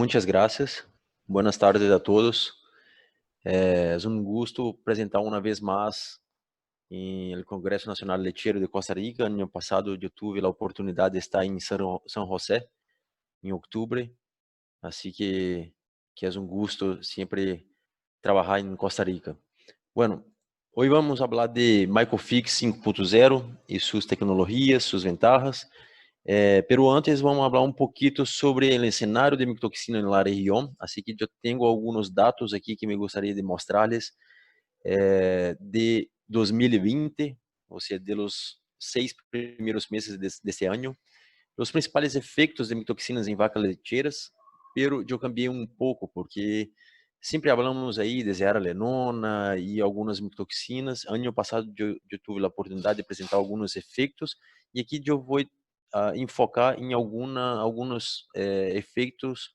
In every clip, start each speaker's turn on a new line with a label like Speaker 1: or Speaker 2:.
Speaker 1: Muchas gracias. Buenas tardes a todos. Es un gusto presentar una vez más en el Congreso Nacional Lechero de Costa Rica. El año pasado yo tuve la oportunidad de estar en San José en octubre, así que es un gusto siempre trabajar en Costa Rica. Bueno, hoy vamos a hablar de Microfix 5.0 y sus tecnologías, sus ventajas. Pero antes vamos falar um pouquinho sobre o cenário de micotoxina na região. Assim que eu tenho alguns dados aqui que me gostaria de mostrar-lhes de 2020, ou seja, de los 6 primeiros meses desse ano, os principais efeitos de micotoxinas em vacas lecheiras. Pero eu cambiei um pouco porque sempre falamos aí de zearalenona e algumas micotoxinas. Ano passado eu tive a oportunidade de apresentar alguns efeitos e aqui eu vou enfocar em alguns efeitos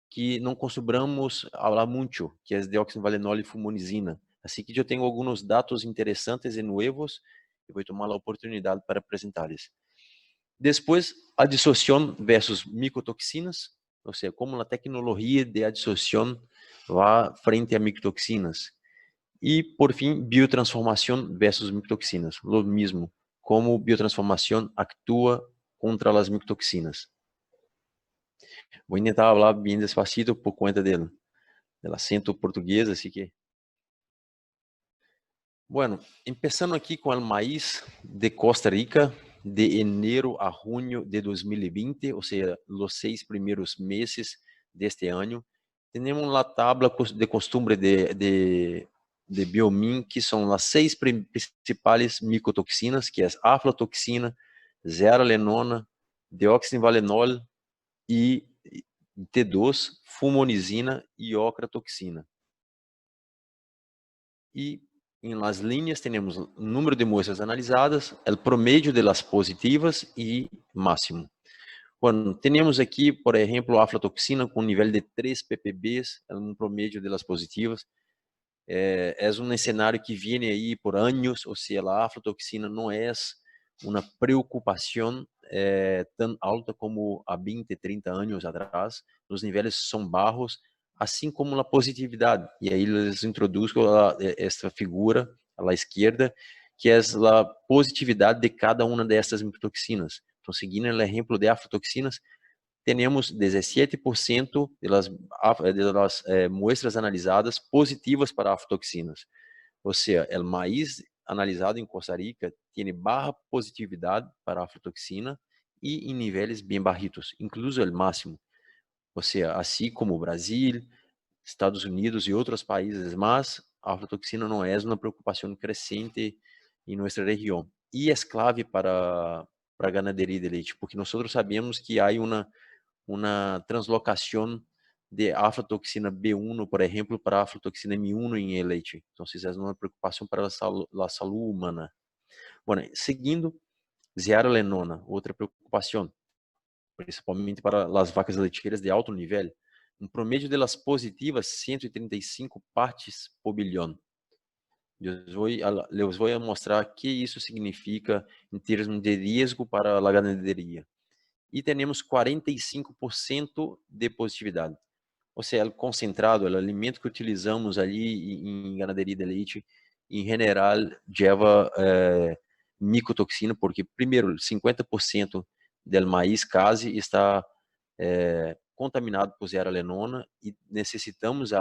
Speaker 1: que não costumamos falar muito, que é deoxynivalenol e fumonizina. Assim que eu tenho alguns dados interessantes e novos, e vou tomar a oportunidade para apresentar-lhes. Depois, a dissociação versus micotoxinas, ou seja, como a tecnologia de dissociação vai frente a micotoxinas. E, por fim, biotransformação versus micotoxinas, o mesmo, como biotransformação atua contra as micotoxinas. Vou tentar falar bem despacito por conta do acento português, assim que... Bueno, empezando aqui com o maíz de Costa Rica, de enero a junho de 2020, ou seja, os 6 primeiros meses deste ano, temos a tabla de costumbre de Biomin, que são as 6 principais micotoxinas, que é a aflatoxina, zearalenona, deoxynivalenol e T2, fumonizina e ocratoxina. E em las linhas temos o número de muestras analisadas, o promédio de las positivas e máximo. Bueno, temos aqui, por exemplo, a aflatoxina com nível de 3 ppb, um promédio de las positivas. É um cenário que vem aí por anos, ou seja, a aflatoxina não é uma preocupação tão alta como há 20, 30 anos atrás. Os níveis são baixos, assim como a positividade. E aí eles introduzem esta figura à esquerda, que é a positividade de cada uma dessas micotoxinas. Então, seguindo o exemplo de aflatoxinas, temos 17% das muestras analisadas positivas para aflatoxinas. Ou seja, o maíz analisado em Costa Rica tem baixa positividade para aflatoxina e em níveis bem bajitos, incluso o máximo. Ou seja, assim como o Brasil, Estados Unidos e outros países, mas a aflatoxina não é uma preocupação crescente em nossa região. E é clave para a ganaderia de leite, porque nós sabemos que há uma translocação de aflatoxina B1, por exemplo, para aflatoxina M1 em leite. Então, isso é uma preocupação para a saúde humana. Bom, seguindo, zearalenona, outra preocupação, principalmente para as vacas leiteiras de alto nível. Um promédio delas positivas, 135 partes por bilhão. Eu vou mostrar o que isso significa em termos de risco para a ganaderia. E temos 45% de positividade. Ou seja, o concentrado, o alimento que utilizamos ali em ganaderia de leite, em geral, leva micotoxina, porque, primeiro, 50% do maíz case está contaminado por zearalenona e necessitamos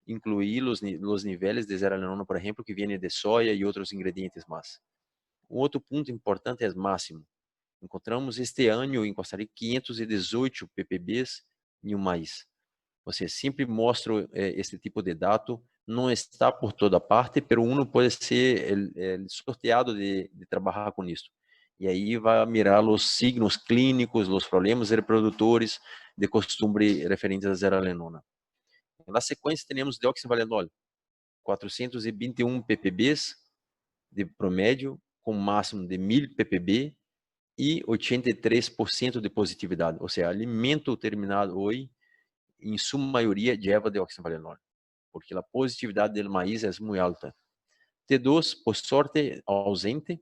Speaker 1: incluir os níveis de zearalenona, por exemplo, que vêm de soja e outros ingredientes mais. Um outro ponto importante é o máximo. Encontramos este ano em Costa Rica 518 ppb em um maíz. Você sempre mostra este tipo de dado, não está por toda parte, pero uno pode ser sorteado de trabalhar com isso. E aí vai mirar os signos clínicos, os problemas reprodutores de costume referentes a zearalenona. Na sequência, temos deoxynivalenol, 421 ppb de promédio, com máximo de 1000 ppb e 83% de positividade. Ou seja, alimento terminado hoje, em sua maioria, leva deoxynivalenol, porque a positividade do maíz é muito alta. T2, por sorte, ausente,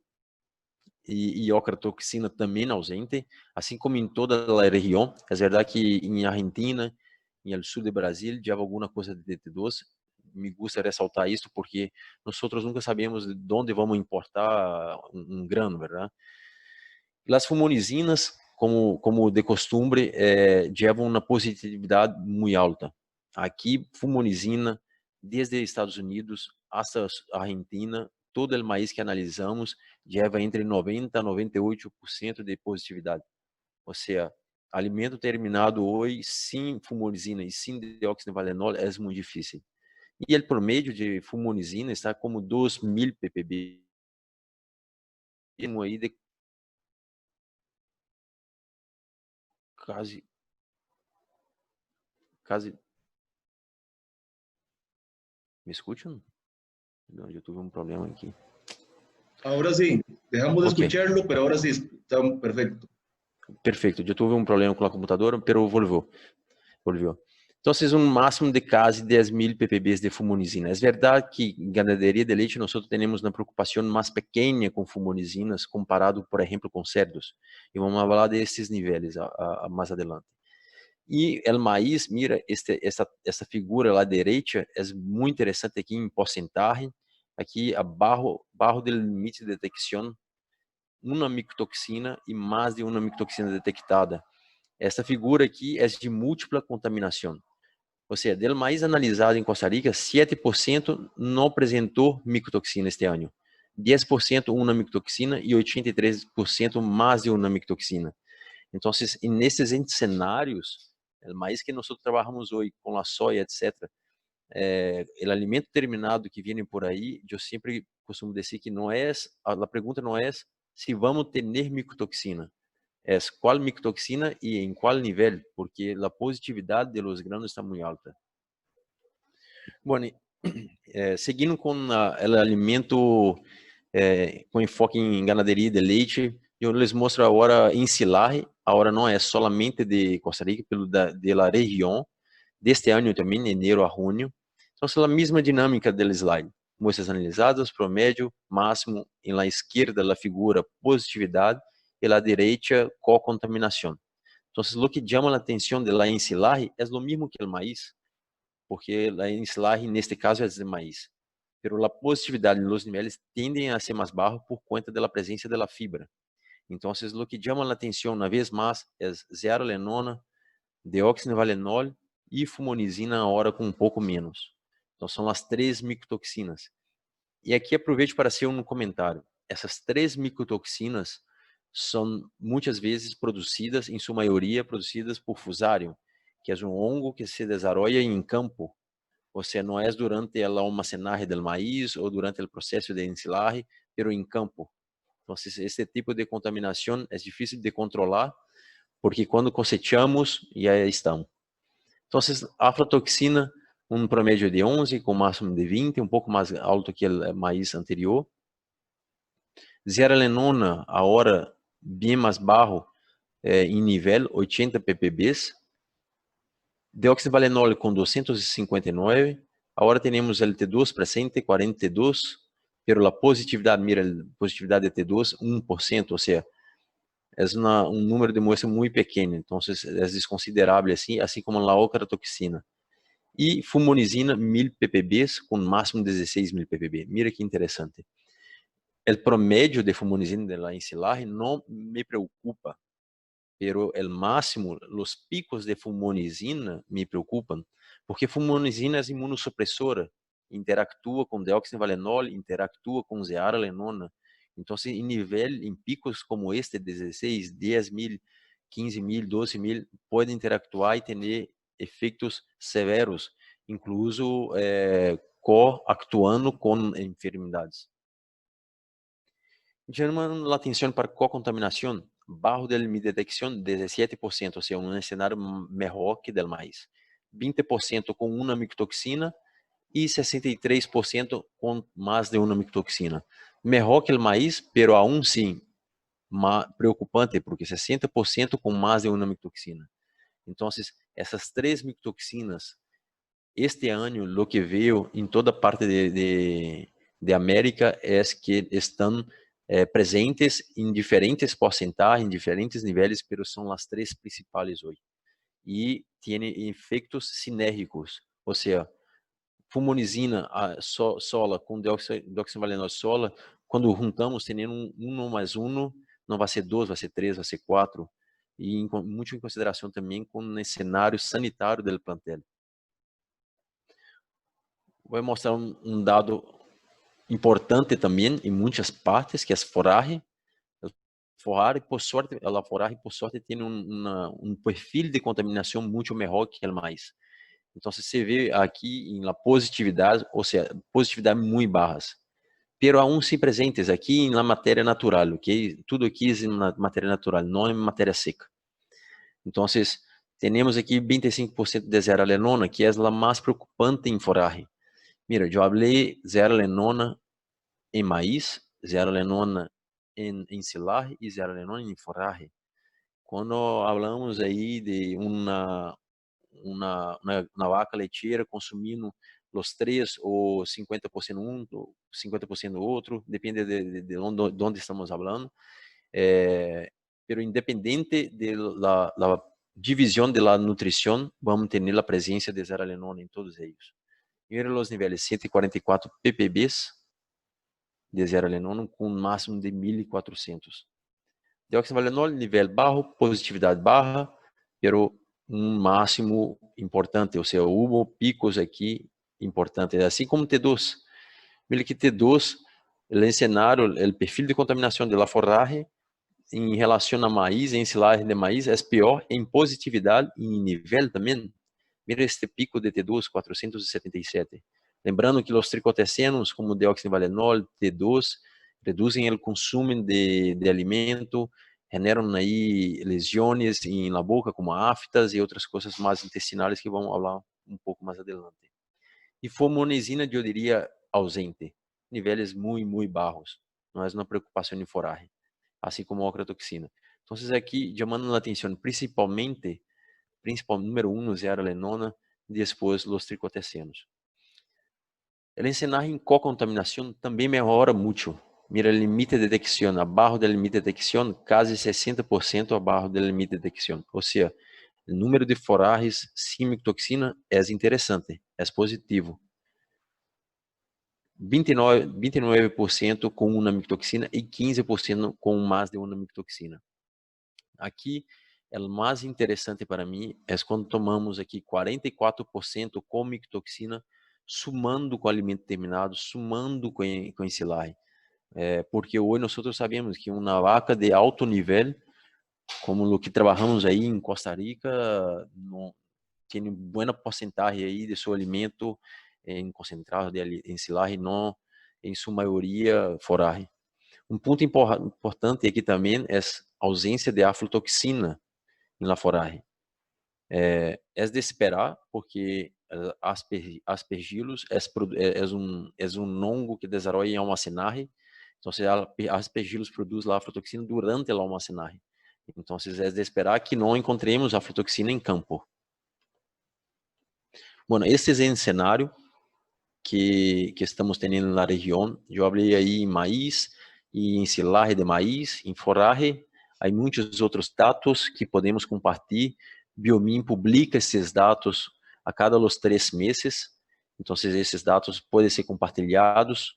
Speaker 1: e ocratoxina também ausente, assim como em toda a região. É verdade que em Argentina em el sul do Brasil lleva alguma coisa de DT2. Me gusta ressaltar isso porque nós nunca sabemos de onde vamos importar grano, verdade? As fumonizinas, como de costume, levam uma positividade muito alta. Aqui, fumonizina, desde Estados Unidos hasta Argentina, todo o maíz que analisamos leva entre 90% a 98% de positividade. Ou seja, alimento terminado hoje sem fumonizina e sem dióxido de valenol é muito difícil. E o promédio de fumonizina está como 2.000 ppb. Aí de quase. ¿Me escuchan? No, yo tuve un problema aquí.
Speaker 2: Ahora sí, dejamos de escucharlo, pero ahora sí está perfecto.
Speaker 1: Perfeito, eu tive um problema com a computadora, pero volviu. Então, um máximo de quase 10.000 ppb de fumonizina. É verdade que em ganaderia de leite nós temos uma preocupação mais pequena com fumonizinas comparado, por exemplo, com cerdos. E vamos falar desses níveis mais adelante. E o maíz, mira, essa figura lá à direita é muito interessante aqui em porcentagem. Aqui abaixo do limite de detecção, uma micotoxina e mais de uma micotoxina detectada. Essa figura aqui é de múltipla contaminação. Ou seja, do maíz analisado em Costa Rica, 7% não apresentou micotoxina este ano. 10% uma micotoxina e 83% mais de uma micotoxina. Então, nesses cenários, o maíz que nós trabalhamos hoje com a soja, etc., o alimento terminado que vem por aí, eu sempre costumo dizer que não é, a pergunta não é se vamos ter micotoxina, é qual micotoxina e em qual nível, porque a positividade de los granos está muito alta. Bom, seguindo com o alimento com enfoque em ganaderia de leite, eu les mostro agora ensilagem. Agora não é somente de Costa Rica, de la região, deste ano também, de enero a junho. Então, é a mesma dinâmica do slide. Muestras analisadas, promédio, máximo, em la esquerda, a figura positividade, e la direita, co-contaminação. Então, o que chama a atenção de la ensilagem é o mesmo que o maíz, porque a ensilagem, neste caso, é de maíz. Pero a positividade nos níveis tendem a ser mais baixos por conta da presença da fibra. Então, o que chama a atenção, uma vez mais, é zearalenona, dióxido de valenol e fumonizina a hora com um pouco menos. Então, são as 3 micotoxinas. E aqui aproveito para ser um comentário. Essas 3 micotoxinas são muitas vezes produzidas, em sua maioria, produzidas por Fusarium, que é um hongo que se desarrolla em campo. Ou seja, não é durante a almacenagem do maíz ou durante o processo de ensilagem, pero em campo. Então, esse tipo de contaminação é difícil de controlar, porque quando cosechamos, já estão. Então, a aflatoxina, um promédio de 11, com máximo de 20, um pouco mais alto que o maíz anterior. Zearalenona, a hora bem mais baixo, em nível, 80 ppb. Dióxido de valenol com 259. Agora temos o T2 presente, 42, pero a positividade, mira, a positividade de T2, 1%, ou seja, é um número de muestra muito pequeno, então é desconsiderável, assim como a ocratoxina. E fumonizina, 1.000 ppb, com máximo 16.000 ppb. Mira que interessante. O promédio de fumonizina de la ensilagem não me preocupa, pero el máximo, los picos de fumonizina me preocupam, porque fumonizina é imunossupressora, interactua com dióxido de valenol, interactua com zearalenona. Então, em picos como este, 16, 10.000, 15.000, 12.000, pode interactuar e ter efeitos severos, incluso co-actuando com enfermidades. Chamando a atenção para co-contaminação, bajo de mi detecção, 17%, ou seja, um cenário melhor que del maíz. 20% com uma micotoxina e 63% com mais de uma micotoxina. Melhor que o maíz, pero aún sim preocupante, porque 60% com mais de uma micotoxina. Então, essas 3 micotoxinas, este ano, o que veio em toda parte de América é que estão presentes em diferentes porcentagens, em diferentes níveis, mas são as 3 principais hoje. e tem efeitos sinérgicos, ou seja, fumonizina sola com deoxivalenos sola, quando juntamos, tendo 1 mais 1, não vai ser 2, vai ser 3, vai ser 4, e muito em consideração também com o cenário sanitário do plantel. Vou mostrar um dado importante também em muitas partes, que é a foragem. Por sorte, a foragem, por sorte, tem um perfil de contaminação muito melhor que o mais. Então, você vê aqui em la positividade, ou seja, positividade muito baixas. Pero aún se presentes aqui em la matéria natural, ok? Tudo aqui é na matéria natural, não em matéria seca. Então, temos aqui 25% de zearalenona, que é a mais preocupante em foragem. Mira, eu falei zearalenona em maíz, zearalenona em silagem e zearalenona em foragem. Quando falamos aí de uma vaca leiteira consumindo os 3 ou 50% um, 50% outro, depende de onde estamos falando. Pero independente de la divisão de la nutrição, vamos ter a presença de zearalenona em todos eles. Mira os níveis 144 ppbs de zearalenona com um máximo de 1.400. Deoxivalenolol, nível baixo, positividade baixa, pero máximo importante, ou seja, houve picos aqui importantes, assim como T2. Mira que T2, o cenário, o perfil de contaminação da forragem em relação a maíz, em silagem de maíz, é pior em positividade e em nível também. Mira este pico de T2, 477. Lembrando que os tricotecenos, como deoxivalenolol, T2, reduzem o consumo de alimento, generam aí lesões na boca, como aftas e outras coisas mais intestinais que vamos falar um pouco mais adelante. E fumonizina, eu diria, ausente, níveis muito baixos, não é uma preocupação em foragem, assim como a ocratoxina. Então, aqui, chamando a atenção, principalmente número 1, zearalenona, depois os tricotecenos. El encenagem em co-contaminação também melhora muito. Mira, o limite de detecção, abaixo do limite de detecção, quase 60% abaixo do limite de detecção. Ou seja, o número de foragens sem micotoxina é interessante, é positivo. 29% com uma micotoxina e 15% com mais de uma micotoxina. Aqui, o mais interessante para mim é quando tomamos aqui 44% com micotoxina, sumando com alimento terminado, sumando com ensilagem. Porque hoje nós sabemos que uma vaca de alto nível, como o que trabalhamos aí em Costa Rica, tem boa porcentagem aí de seu alimento em concentrado de ensilagem, não em sua maioria foragem. Um ponto importante aqui também é a ausência de aflatoxina na foragem. É de esperar, porque aspergillus é um hongo que desenvolve em almacenagem. Então, aspergillus produz a aflatoxina durante a almacenagem. Então, é de esperar que não encontremos aflatoxina em campo. Bueno, esse é o cenário que estamos tendo na região. Eu falei aí em maíz e em silagem de maíz, em foragem. Há muitos outros dados que podemos compartilhar. Biomin publica esses dados a cada 3 meses. Então, esses dados podem ser compartilhados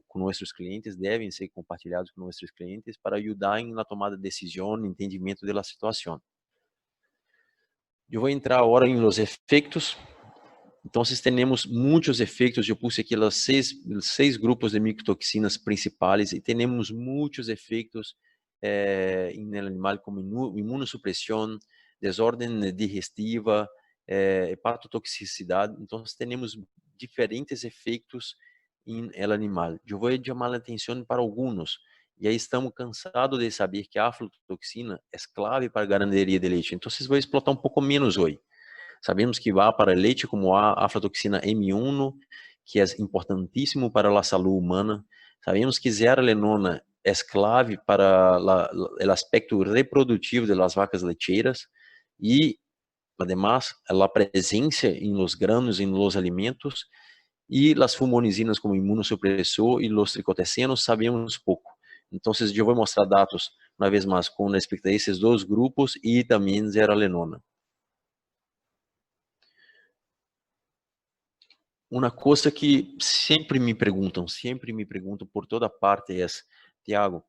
Speaker 1: com nossos clientes, devem ser compartilhados com nossos clientes para ajudar na tomada de decisão, no entendimento da situação. Eu vou entrar agora em los efeitos. Então, temos muitos efeitos. Eu pus aqui os 6 grupos de micotoxinas principais e temos muitos efeitos no animal, como imunossupressão, desordem digestiva, hepatotoxicidade. Então, temos diferentes efeitos no animal. Eu vou chamar a atenção para alguns. E aí estamos cansados de saber que a aflatoxina é clave para a ganaderia de leite. Então, vou explotar um pouco menos hoje. Sabemos que vai para leite como a aflatoxina M1, que é importantíssimo para a saúde humana. Sabemos que zearalenona é clave para o aspecto reprodutivo das vacas lecheiras e, además, a presença em los granos, em los alimentos, e as fumonizinas como imunossupressor e os tricotecenos sabemos pouco. Então, eu vou mostrar dados, uma vez mais, com respeito a esses 2 grupos e também zearalenona. uma coisa que sempre me perguntam por toda parte é, Tiago,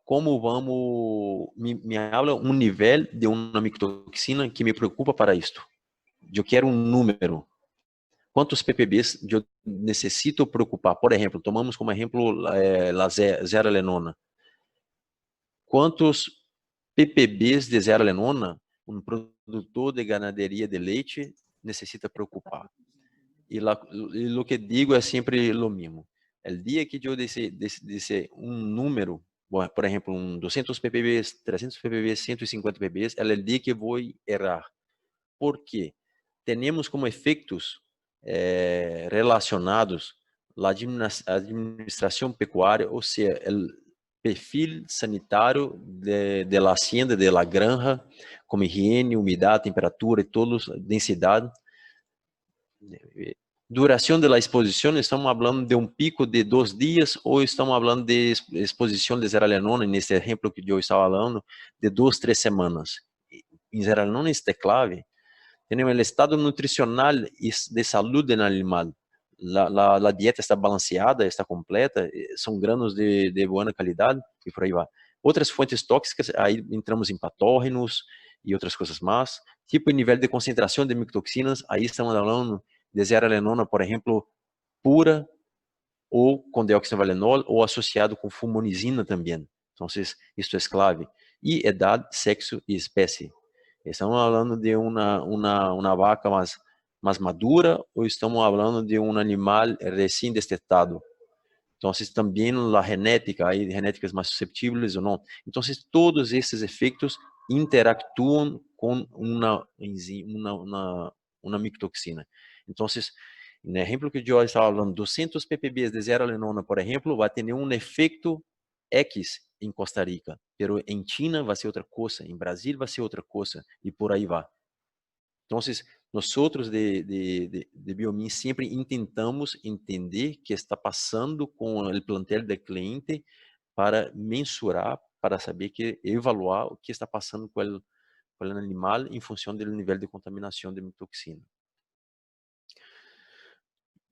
Speaker 1: como vamos, me habla um nível de uma micotoxina que me preocupa para isto. Eu quero um número. Quantos ppbs eu necessito preocupar? Por exemplo, tomamos como exemplo a zearalenona. Quantos ppbs de zearalenona um produtor de ganaderia de leite necessita preocupar? E o que digo é sempre o mesmo. O dia que eu disse um número, por exemplo, 200 ppbs, 300 ppbs, 150 ppbs, é o dia que vou errar. Por quê? Temos como efeitos relacionados a administração pecuária, ou seja, o perfil sanitário de la hacienda, de la granja, como higiene, umidade, temperatura e todos, densidade. Duração da exposição, estamos falando de um pico de 2 dias ou estamos falando de exposição de zearalenona, nesse exemplo que eu estava falando, de 2, 3 semanas. Em zearalenona, isso é clave. Temos o estado nutricional e de saúde no animal. A dieta está balanceada, está completa, são granos de boa qualidade e por aí vai. Outras fontes tóxicas, aí entramos em patógenos e outras coisas mais. Tipo e nível de concentração de micotoxinas, aí estamos falando de zearalenona, por exemplo, pura ou com deoxyvalenol ou associado com fumonizina também. Então, isto é clave. E idade, sexo e espécie. Estamos falando de uma vaca mais madura ou estamos falando de um animal recém-destetado? Então, também a genética, aí genéticas mais susceptíveis ou não. Então, todos esses efeitos interactuam com uma micotoxina. Então, no exemplo que eu estava falando, 200 ppbs de zearalenona, por exemplo, vai ter um efeito X em Costa Rica, pero em China vai ser outra coisa, em Brasil vai ser outra coisa, e por aí vai. Então, nós outros de Biomin sempre tentamos entender o que está passando com o plantel do cliente para mensurar, para saber evaluar o que está passando com o animal em função do nível de contaminação de micotoxina.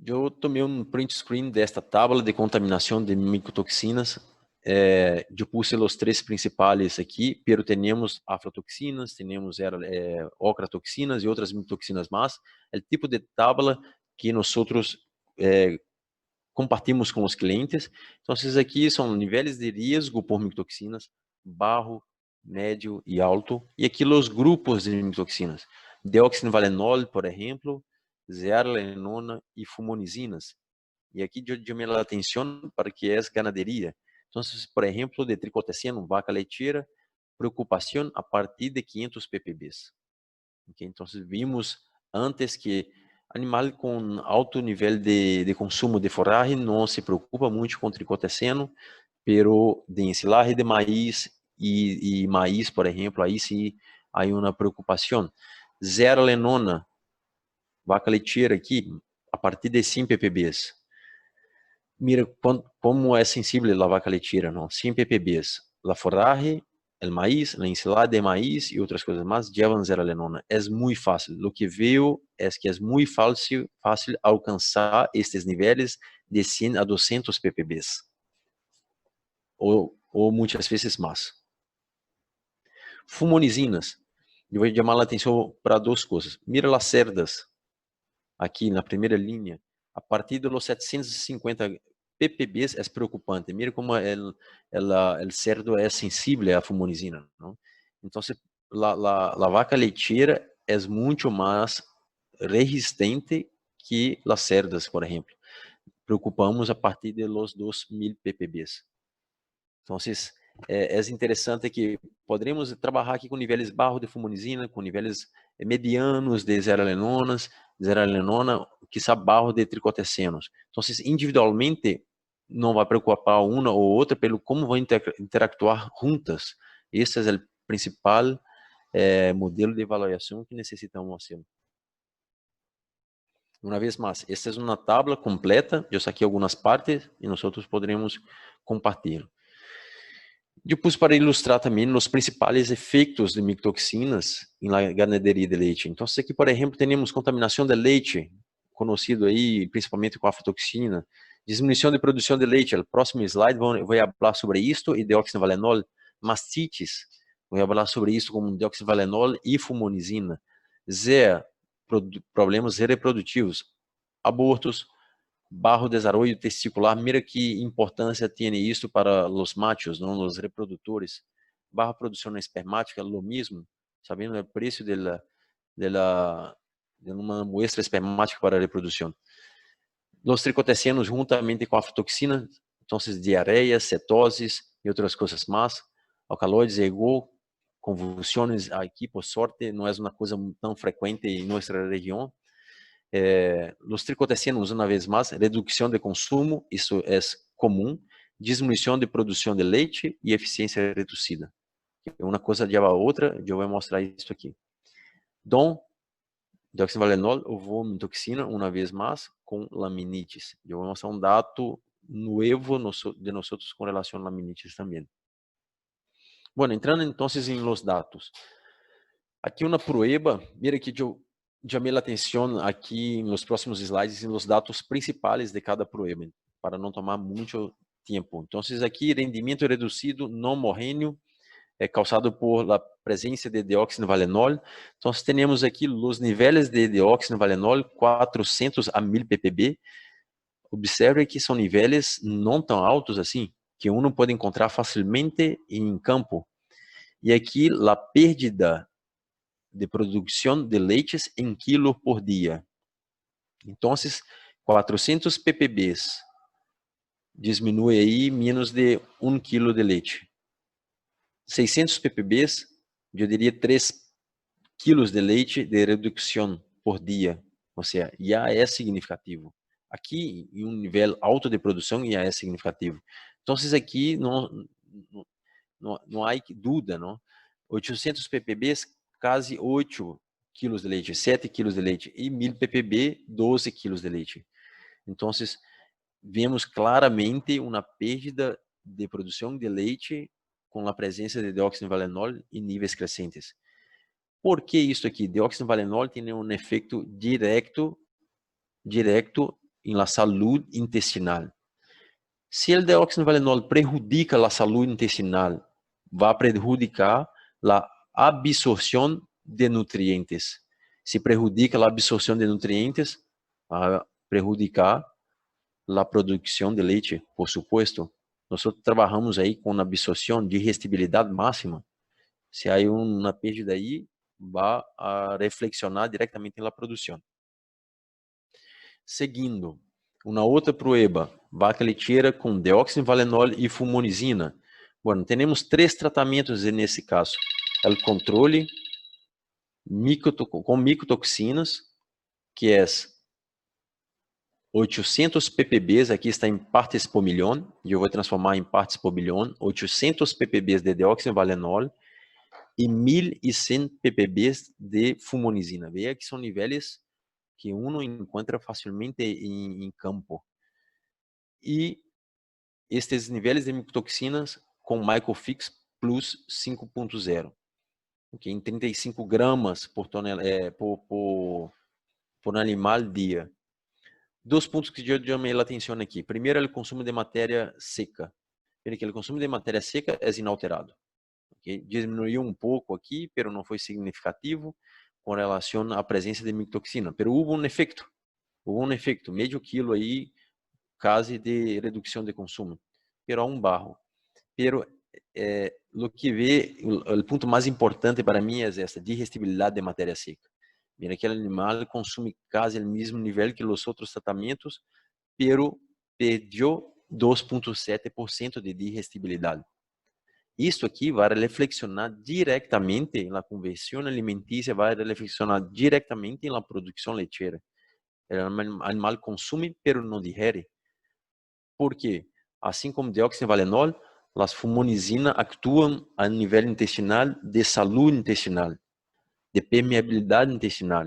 Speaker 1: Eu tomei um print screen desta tabela de contaminação de micotoxinas. Eu puse os 3 principais aqui, pero temos aflatoxinas, temos ocratoxinas e outras micotoxinas mais. É o tipo de tabela que nós compartimos com os clientes. Então, esses aqui são níveis de risco por micotoxinas, baixo, médio e alto. E aqui os grupos de micotoxinas. Deoxynivalenol, por exemplo, zearalenona e fumonizinas. E aqui eu chamo a atenção para que é ganaderia. Então, por exemplo, de tricoteceno, vaca leiteira, preocupação a partir de 500 ppbs. Okay? Então, vimos antes que animal com alto nível de consumo de forragem não se preocupa muito com tricoteceno, pero de ensilagem de maíz e maíz, por exemplo, aí sim há uma preocupação. Zearalenona, vaca leiteira aqui, a partir de 100 ppbs. Mira como é sensível a vaca leiteira, não? 100 ppbs. A forragem, o maíz, a ensalada de maíz e outras coisas mais llevan zearalenona. É muito fácil. O que vejo é que é muito fácil alcançar estes níveis de 100 a 200 ppbs. Ou muitas vezes mais. Fumonizinas. Eu vou chamar a atenção para 2 coisas. Mira as cerdas, aqui na primeira linha, a partir dos 750 ppbs é preocupante. Mira como o cerdo é sensível à fumonizina, não? Então, a vaca leiteira é muito mais resistente que as cerdas, por exemplo. Preocupamos a partir de los 2000 ppbs. Então, é interessante que poderemos trabalhar aqui com níveis baixos de fumonizina, com níveis medianos de zearalenona, quizá baixos de tricotecenos. Então, individualmente, não vai preocupar uma ou outra pelo como vão interactuar juntas. Esse é o principal modelo de avaliação que necessitamos fazer. Uma vez mais, esta é uma tabela completa. Eu saquei algumas partes e nós poderemos compartilhar. Eu pus para ilustrar também os principais efeitos de micotoxinas na ganaderia de leite. Então, aqui, por exemplo, temos contaminação de leite. conhecido aí, principalmente com a aflatoxina. Diminuição de produção de leite. No próximo slide vou falar sobre isto e deoxynivalenol. Mastites, vou falar sobre isso com deoxynivalenol e fumonizina. Problemas reprodutivos, abortos, bajo desarrollo testicular. Mira que importância tem isso para os machos, não os reprodutores. Baja produção espermática, lo mesmo, sabendo o preço de uma muestra espermática para a reprodução. Os tricotecianos, juntamente com a aflatoxina, então, diarreias, cetoses e outras coisas mais. Alcaloides, ego, convulsões, aqui, por sorte, não é uma coisa tão frequente em nossa região. Os tricotecianos, uma vez mais, redução de consumo, isso é comum, diminuição de produção de leite e eficiência reduzida. Uma coisa leva a outra, eu vou mostrar isso aqui. Então, deoxynivalenol ou vomitoxina, uma vez mais, com laminites. Eu vou mostrar um dado novo de nós com relação a laminites também. Bom, entrando então em los dados. Aqui uma prueba, mira que eu chamei a atenção aqui nos próximos slides em los dados principais de cada prueba, para não tomar muito tempo. Então, aqui rendimento reduzido não homogêneo, causado por la presença de deoxynivalenol. Então, temos aqui os níveis de deoxynivalenol 400 a 1000 ppb. Observe que são níveis não tão altos assim, que uno pode encontrar facilmente em campo. E aqui, a perda de produção de leites em quilo por dia. Então, 400 ppb diminui aí menos de 1 quilo de leite. 600 ppb, eu diria 3 quilos de leite de redução por dia. Ou seja, já é significativo. Aqui, em um nível alto de produção, já é significativo. Então, aqui não há dúvida, não? 800 ppb, quase 8 quilos de leite, 7 quilos de leite. E 1000 ppb, 12 quilos de leite. Então, vemos claramente uma perda de produção de leite com a presença de deoxynivalenol em níveis crescentes. Por que isso aqui? Deoxynivalenol tem um efeito direto em la saúde intestinal. Se o deoxynivalenol prejudica a saúde intestinal, vai prejudicar a absorção de nutrientes. Se prejudica a absorção de nutrientes, vai prejudicar a produção de leite, por supuesto. Nós trabalhamos aí com absorção, digestibilidade máxima. Se há uma perda aí, vai a reflexionar diretamente na produção. Seguindo, uma outra prueba, vaca leiteira com deoxynivalenol e fumonizina. Bueno, temos 3 tratamentos nesse caso. O controle com micotoxinas, que é 800 ppb, aqui está em partes por milhão, e eu vou transformar em partes por bilhão, 800 ppb de deoxynivalenol e 1100 ppb de fumonizina. Veja que são níveis que uno encontra facilmente em campo. E estes níveis de micotoxinas com Mycofix Plus 5.0, okay, em 35 gramas por animal dia. 2 pontos que eu chamei a atenção aqui. Primeiro, o consumo de matéria seca. Porque o consumo de matéria seca é inalterado. Okay? Diminuiu um pouco aqui, mas não foi significativo com relação à presença de micotoxina. Mas houve um efeito. Meio quilo aí, quase de redução de consumo. Pero a barro. Pero o que vê, o ponto mais importante para mim é essa digestibilidade de matéria seca. Mira, aquele animal consome quase o mesmo nível que os outros tratamentos, pero perdeu 2,7% de digestibilidade. Isso aqui vai reflexionar diretamente na conversão alimentícia, vai reflexionar diretamente na produção leiteira. O animal consome, pero não digere. Por quê? Assim como deoxynivalenol, as fumonizina atuam a nível intestinal de saúde intestinal, de permeabilidade intestinal.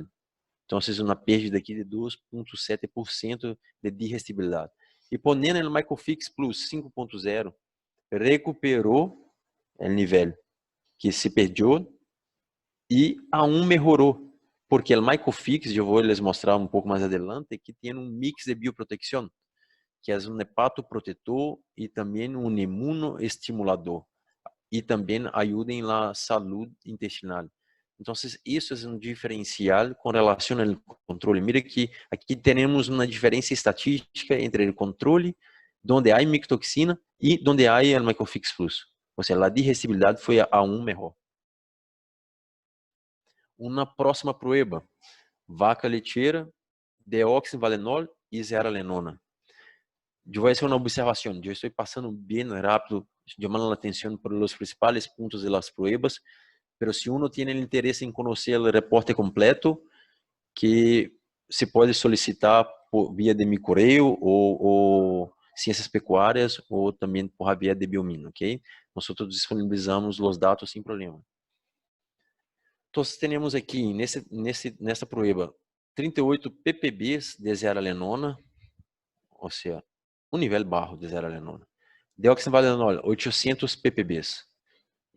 Speaker 1: Então, é uma perda aqui de 2,7% de digestibilidade. E ponendo no Mycofix Plus 5.0, recuperou o nível que se perdeu e melhorou. Porque o Mycofix, eu vou lhes mostrar um pouco mais adelante, que tem um mix de bioproteção, que é um hepatoprotetor e também um imunoestimulador, e também ajuda em la saúde intestinal. Então, isso é um diferencial com relação ao controle. Mira que aqui temos uma diferença estatística entre o controle, onde há micotoxina, e onde há o Mycofix Plus. Ou seja, a digestibilidade foi aún melhor. Uma próxima prueba, vaca lecheira, deoxyvalenol e zearalenona. Eu vou fazer uma observação. Eu estou passando bem rápido, chamando a atenção por os principais pontos das pruebas, mas se uno tem interesse em conhecer o reporte completo, que se pode solicitar por via de mi correio ou ciências pecuárias ou também por via de Biomin, ok? Nós disponibilizamos os dados sem problema. Então, temos aqui nessa prueba 38 ppbs de zearalenona, ou seja, um nível baixo de zearalenona. Deoxyvalenol, 800 ppbs.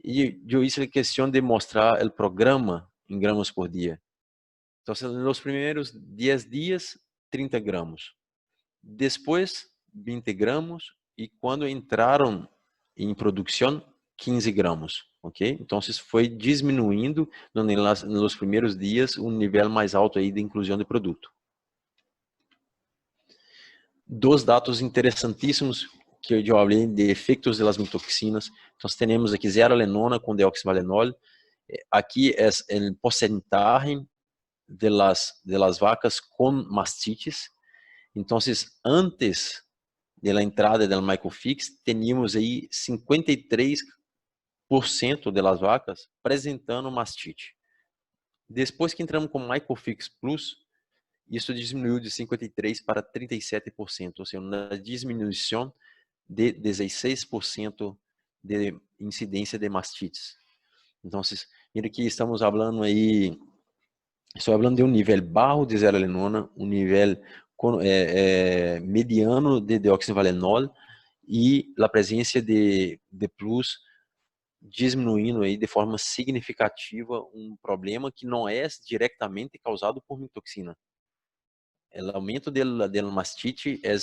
Speaker 1: E eu hice a questão de mostrar o programa em gramas por dia. Então, nos primeiros 10 dias, 30 gramos. Depois, 20 gramos. E quando entraram em produção, 15 gramos. Ok? Então, foi diminuindo nos primeiros dias um nível mais alto aí de inclusão de produto. Dois dados interessantíssimos que eu falei de efeitos das micotoxinas. Então, temos aqui zearalenona com deoxyvalenol. Aqui é o porcentagem de las vacas com mastites. Então, antes da entrada do Mycofix, teníamos aí 53% de las vacas apresentando mastite. Depois que entramos com Mycofix Plus, isso diminuiu de 53% para 37%, ou seja, uma diminuição de 16% de incidência de mastites. Então, mira que estamos falando aí, estou falando de um nível baixo de zearalenona, um nível mediano de deoxyvalenol e a presença de plus diminuindo aí de forma significativa um problema que não é diretamente causado por micotoxina. O aumento da mastite é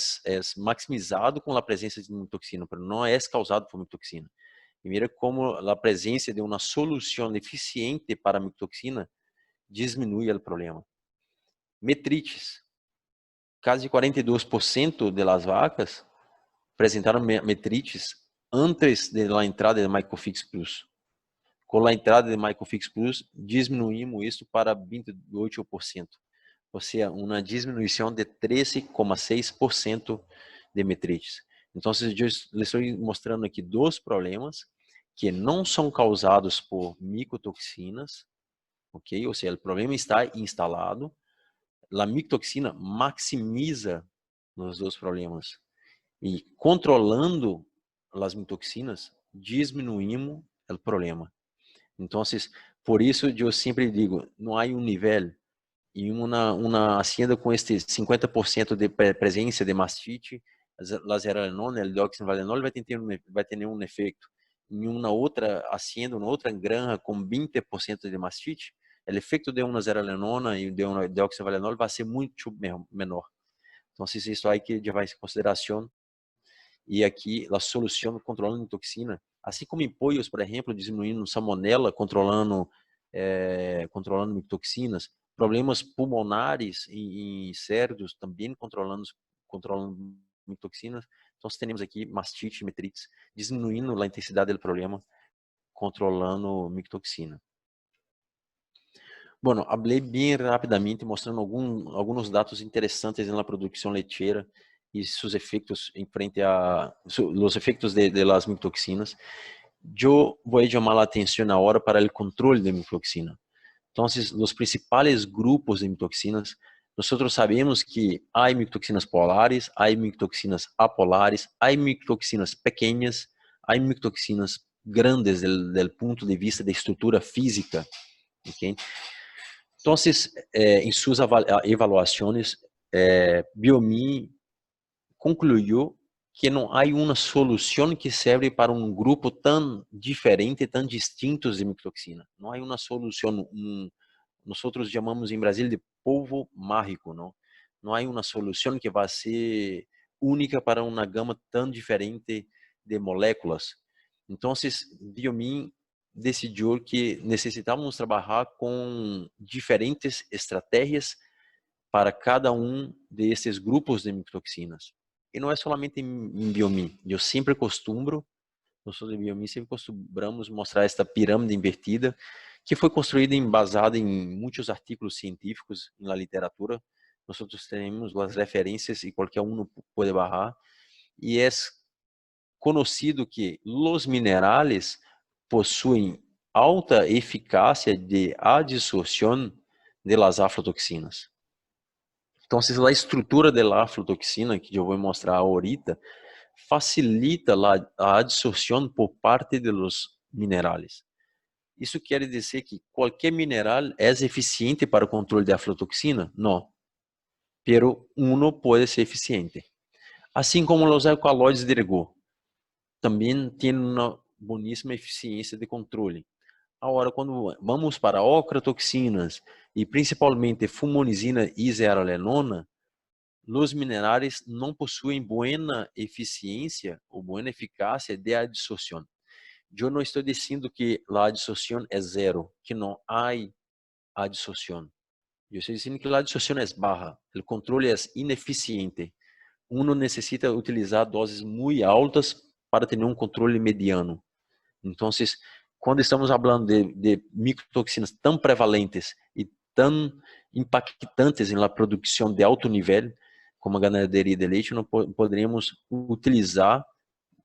Speaker 1: maximizado com a presença de micotoxina, mas não é causado por micotoxina. E mira como a presença de uma solução eficiente para a micotoxina diminui o problema. Metrites. Quase 42% das vacas apresentaram metrites antes da entrada de Mycofix Plus. Com a entrada de Mycofix Plus, diminuímos isso para 28%. Ou seja, uma diminuição de 13,6% de metrites. Então, eu estou mostrando aqui dois problemas que não são causados por micotoxinas, ok? Ou seja, o problema está instalado. A micotoxina maximiza os dois problemas. E controlando as micotoxinas, diminuímos o problema. Então, por isso eu sempre digo, não há um nível e uma hacienda com este 50% de presença de mastite, a zearalenona, o deoxyvalenol vai ter um efeito. Em uma outra hacienda, uma outra granja com 20% de mastite, o efeito de uma zearalenona e de uma deoxyvalenol vai ser muito menor. Então, isso aí que levar em consideração. E aqui, a solução controlando a toxina, assim como em pollos, por exemplo, diminuindo salmonela, controlando micotoxinas, problemas pulmonares em cerdos, também controlando micotoxinas. Então, temos aqui mastite, metrites, diminuindo a intensidade do problema, controlando micotoxina. Bueno, falei bem rapidamente, mostrando alguns dados interessantes na produção lecheira e seus efeitos em frente a os efeitos de las micotoxinas. Eu vou chamar a atenção agora para o controle de micotoxina. Então, os principais grupos de micotoxinas, nós sabemos que há micotoxinas polares, há micotoxinas apolares, há micotoxinas pequenas, há micotoxinas grandes do ponto de vista de estrutura física, ok? Então, em suas avaliações, Biomin concluiu que não há uma solução que serve para um grupo tão diferente, tão distinto de micotoxina. Não há uma solução, nós chamamos em Brasil de polvo mágico, não? Não há uma solução que vai ser única para uma gama tão diferente de moléculas. Então, Biomin decidiu que necessitávamos trabalhar com diferentes estratégias para cada um desses grupos de micotoxinas. E não é somente em Biomin. Eu sempre costumo, nós de Biomin sempre costumamos mostrar esta pirâmide invertida, que foi construída e embasada em muitos artigos científicos na literatura. Nós temos as referências e qualquer um pode barrar. E é conhecido que os minerais possuem alta eficácia de adsorção das aflatoxinas. Então, a estrutura da aflatoxina, que eu vou mostrar ahorita, facilita a adsorção por parte dos minerais. Isso quer dizer que qualquer mineral é eficiente para o controle da aflatoxina? Não. Pero uno pode ser eficiente. Assim como os alcaloides de Ergot, também tem uma boníssima eficiência de controle. Agora, quando vamos para ocratoxinas e principalmente fumonizina e zearalenona, os minerais não possuem boa eficiência ou boa eficácia de adsorção. Eu não estou dizendo que a adsorção é zero, que não há adsorção. Eu estou dizendo que a adsorção é baja, o controle é ineficiente. Uno necessita utilizar doses muito altas para ter um controle mediano. Então, quando estamos falando de micotoxinas tão prevalentes e tão impactantes na produção de alto nível, como a ganaderia de leite, não poderíamos utilizar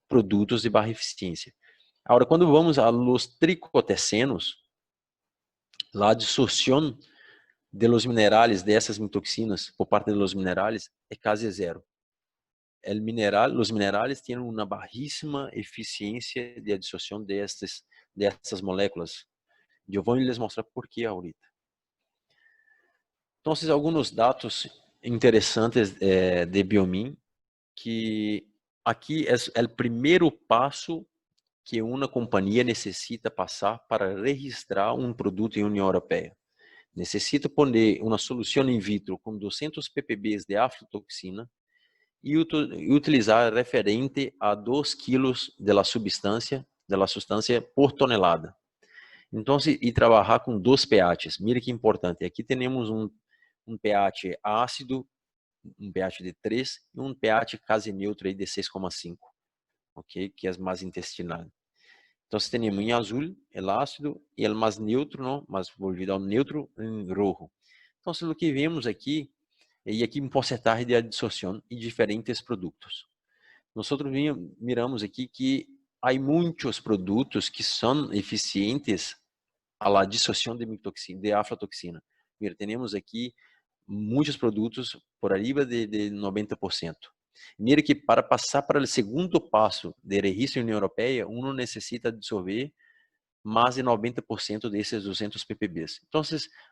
Speaker 1: produtos de baixa eficiência. Agora, quando vamos a los tricotecenos, a adsorção de los minerais dessas micotoxinas por parte de los minerais é quase zero. Os minerais têm uma baixíssima eficiência de adsorção dessas moléculas. Eu vou lhes mostrar por que ahorita. Então, alguns dados interessantes de Biomin, que aqui é o primeiro passo que uma companhia necessita passar para registrar um produto em União Europeia. Necessita pôr uma solução in vitro com 200 ppb de aflatoxina e utilizar referente a 2 quilos da substância por tonelada. Então, e trabalhar com 2 pHs. Mira que importante. Aqui temos um pH ácido, um pH de 3 e um pH quase neutro aí de 6,5, ok? Que é mais intestinal. Então, temos em azul o ácido e o mais neutro, não? Mais volvido ao neutro em rojo. Então, o que vemos aqui, e aqui em porcentagem de adsorção e diferentes produtos. Nós miramos aqui que há muitos produtos que são eficientes à adsorção de aflatoxina. Mira, temos aqui muitos produtos por arriba de 90%. Mira que para passar para o segundo passo de registro na União Europeia, uno necessita absorver mais de 90% desses 200 ppb. Então,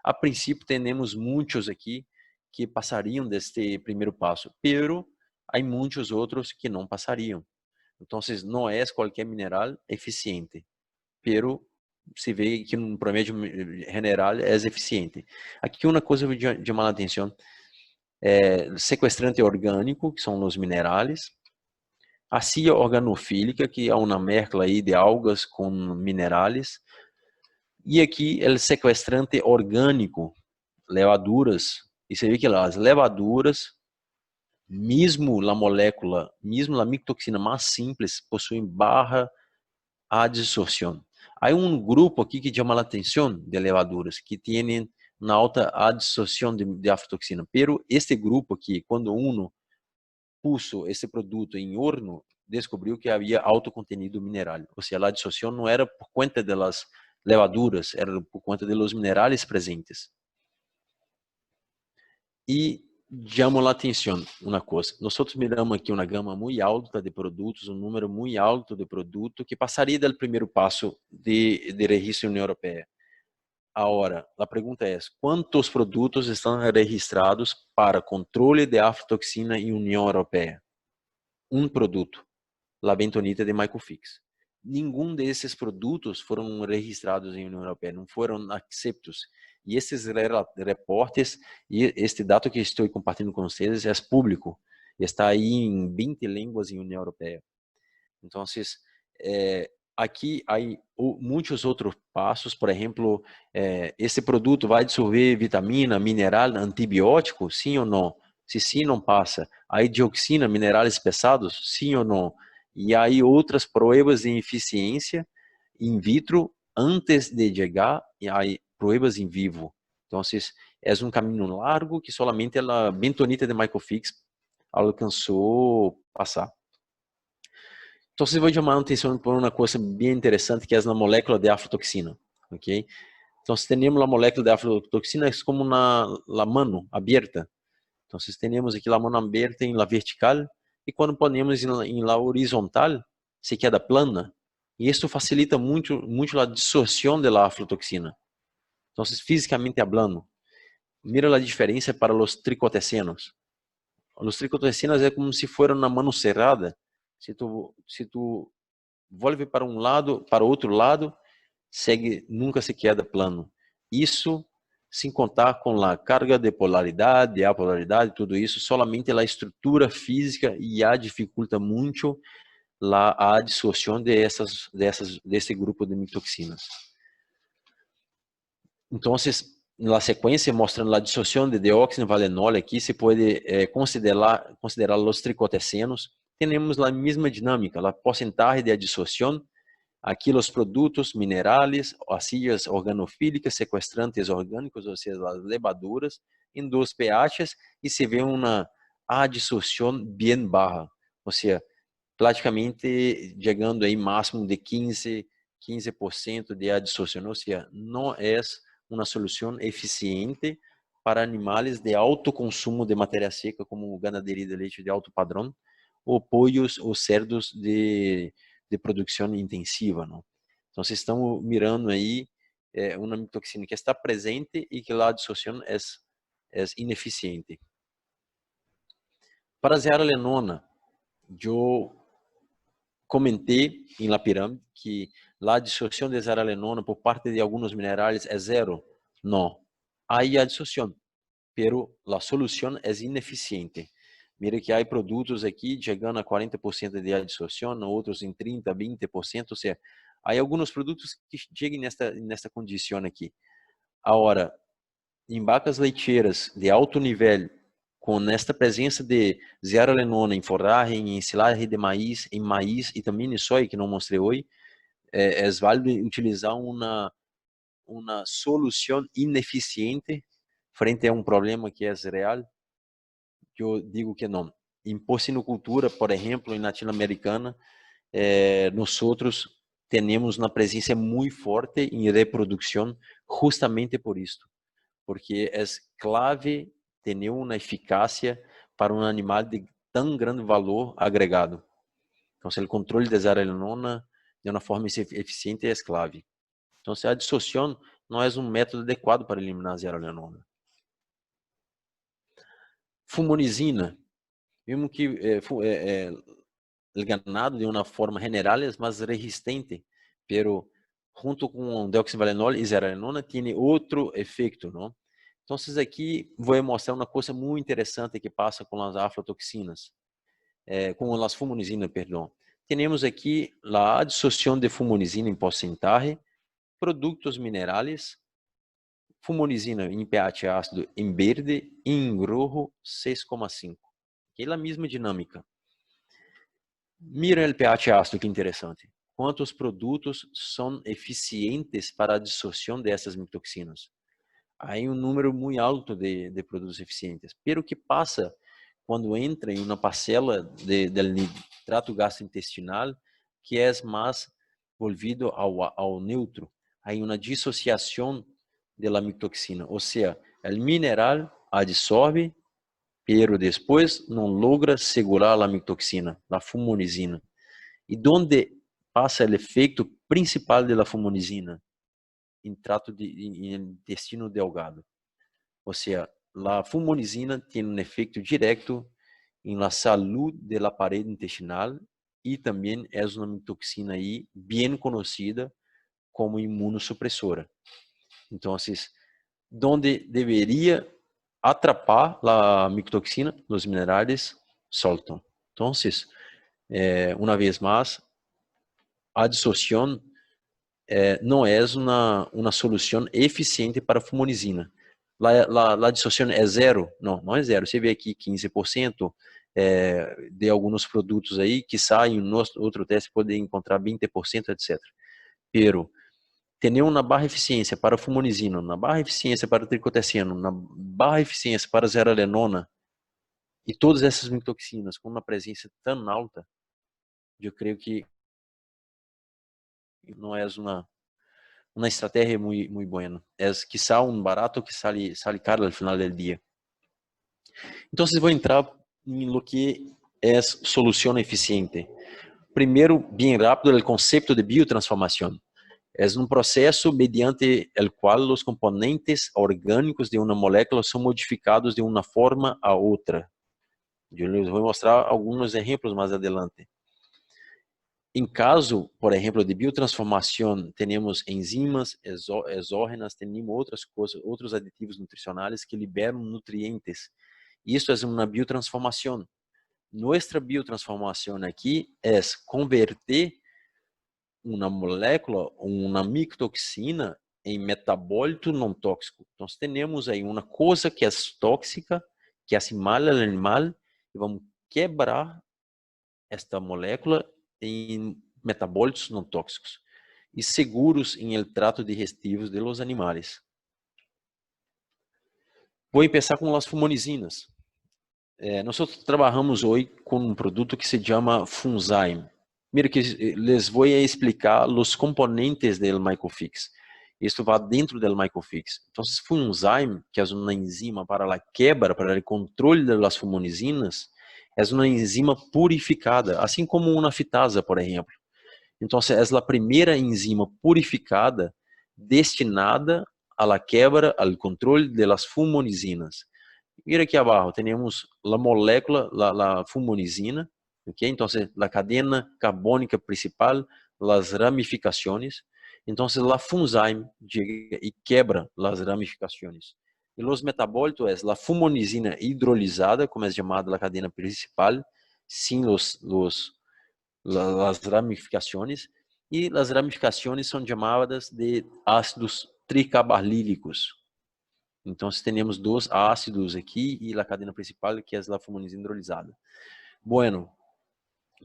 Speaker 1: a princípio, temos muitos aqui que passariam deste primeiro passo, pero há muitos outros que não passariam. Então, não é qualquer mineral eficiente, pero se vê que no promédio general é eficiente. Aqui uma coisa de chamar a atenção é sequestrante orgânico, que são os minerais, a cia organofílica, que é uma mescla aí de algas com minerais, e aqui o sequestrante orgânico, levaduras, e você vê que as levaduras, mesmo a molécula, mesmo a micotoxina mais simples, possuem baixa adsorção. Há um grupo aqui que chama a atenção de levaduras, que têm uma alta adsorção de aflatoxina. Pero este grupo aqui, quando uno puso esse produto em horno, descobriu que havia alto contenido mineral. Ou seja, a adsorção não era por conta das levaduras, era por conta dos minerais presentes. E chama a atenção uma coisa. Nós miramos aqui uma gama muito alta de produtos, um número muito alto de produtos que passaria do primeiro passo de registro na União Europeia. Agora, a pergunta é: quantos produtos estão registrados para controle de aflatoxina em União Europeia? Um produto, a bentonita de Mycofix. Nenhum desses produtos foram registrados em União Europeia, não foram aceitos. E esses reportes e este dado que estou compartilhando com vocês é público. Está aí em 20 línguas em União Europeia. Então, aqui há muitos outros passos. Por exemplo, esse produto vai absorver vitamina, mineral, antibiótico, sim ou não? Se sim, não passa. Aí dioxina, minerais pesados, sim ou não? E aí outras provas de eficiência in vitro antes de chegar a provas em vivo. Então, é um caminho largo que somente a bentonita de Microfix alcançou passar. Então, vou chamar a atenção por uma coisa bem interessante, que é a molécula de aflatoxina, ok? Então, temos a molécula de aflatoxina é como na mão aberta. Então, temos aqui a mão aberta em la vertical e quando ponemos em la horizontal, se queda plana. E isso facilita muito a dissorção da aflatoxina. Então, fisicamente falando, mira a diferença para os tricotecinos. Os tricotecinos é como se fosse uma mão cerrada. Se tu volve para um lado, para outro lado, nunca se queda plano. Isso sem contar com a carga de polaridade, de apolaridade, tudo isso, solamente a estrutura física já dificulta muito a absorção desse grupo de mitoxinas. Então, na sequência, mostrando a dissociação de dióxido de valenol, aqui se pode considerar os tricotecinos. Temos a mesma dinâmica, a porcentagem de dissociação. Aqui os produtos minerais, arcilhas organofílicas, sequestrantes orgânicos, ou seja, as levaduras, em 2 pHs, e se vê uma adsorção bem baixa, ou seja, praticamente chegando aí máximo de 15% de adsorção, ou seja, não é uma solução eficiente para animais de alto consumo de matéria seca, como ganaderia de leite de alto padrão, ou pollos ou cerdos de produção intensiva, não? Então, vocês estão mirando aí uma mitoxina que está presente e que a adsorção é ineficiente. Para a zearalenona, eu comentei em la pirâmide que a adsorção de zearalenona por parte de alguns minerais é zero. Não, há adsorção, pero a solução é ineficiente. Mira que há produtos aqui chegando a 40% de adsorção, outros em 30%, 20%, ou seja, há alguns produtos que chegam nesta condição aqui. Agora, em vacas leiteiras de alto nível, com esta presença de zearalenona em forragem, em silagem de maíz, em maíz e também em soja, que não mostrei hoje, é válido utilizar uma solução ineficiente frente a um problema que é real. Eu digo que não. Em porcinocultura, por exemplo, em Latinoamericana, nós outros temos uma presença muito forte em reprodução, justamente por isso, porque é clave ter uma eficácia para um animal de tão grande valor agregado. Então, se o controle de zearalenona de uma forma eficiente é clave. Então, a dissociação não é um método adequado para eliminar a zearalenona. Fumonizina, vimos que o ganado de uma forma general é mais resistente, pero junto com deoxivalenol e zearalenona tem outro efeito, não? Então, aqui vou mostrar uma coisa muito interessante que passa com as aflatoxinas, com as fumonizinas, perdão. Temos aqui a adsorção de fumonizina em porcentagem, produtos minerais, fumonizina em pH ácido em verde e em rojo 6,5. Que é a mesma dinâmica. Mira o pH ácido, que interessante. Quantos produtos são eficientes para a absorção dessas mitoxinas? Há um número muito alto de produtos eficientes. Pero o que passa quando entra em uma parcela do nitrato gastrointestinal que é mais volvido ao neutro? Há uma dissociação da mitoxina, ou seja, o mineral absorve, pero depois não logra segurar a mitoxina, a fumonizina. E onde passa o efeito principal da fumonizina? Em intestino delgado. Ou seja, a fumonizina tem um efeito direto na saúde da parede intestinal e também é uma mitoxina aí bem conhecida como imunossupressora. Então, donde deveria atrapar a micotoxina, os minerais soltam. Então, uma vez mais, a dissociação não é uma solução eficiente para a fumonizina. A dissociação é zero? Não é zero. Você vê aqui 15%, de alguns produtos aí, que saem, no outro teste pode encontrar 20%, etc. Pero, ter uma baixa eficiência para a fumonizina, uma baixa eficiência para o tricoteciano, uma baixa eficiência para a zeralenona, e todas essas micotoxinas com uma presença tão alta, eu creio que não é uma estratégia muito boa. É quizá barato que sale caro al final do dia. Então, vou entrar em lo que é solução eficiente. Primeiro, bem rápido, o conceito de biotransformação. É um processo mediante o qual os componentes orgânicos de uma molécula são modificados de uma forma a outra. Eu vou mostrar alguns exemplos mais adelante. Em caso, por exemplo, de biotransformação, temos enzimas exógenas, temos outras coisas, outros aditivos nutricionais que liberam nutrientes. Isso é uma biotransformação. Nossa biotransformação aqui é converter uma molécula, uma micotoxina, em metabólito não tóxico. Então, temos aí uma coisa que é tóxica, que hace mal ao animal, e vamos quebrar esta molécula em metabólitos não tóxicos e seguros em el trato digestivos de los animais. Vou começar com as fumonizinas. Nós trabalhamos hoje com um produto que se chama Funzyme. Mira que les vou explicar os componentes do Mycofix. Isto vai dentro do Mycofix. Então, Funzyme, que é uma enzima para a quebra, para o controle das fumonizinas, é uma enzima purificada, assim como uma fitasa, por exemplo. Então, é a primeira enzima purificada destinada à quebra, ao controle das fumonizinas. Mira aqui abaixo, temos a molécula, a fumonizina, ok? Então, a cadena carbônica principal, as ramificações. Então, a Funzyme chega e quebra as ramificações. E os metabólitos é a fumonizina hidrolisada, como é chamada a cadena principal, sem as ramificações, e as ramificações são chamadas de ácidos tricarbalílicos. Então, temos dois ácidos aqui e a cadena principal, que é a fumonizina hidrolisada. Bueno,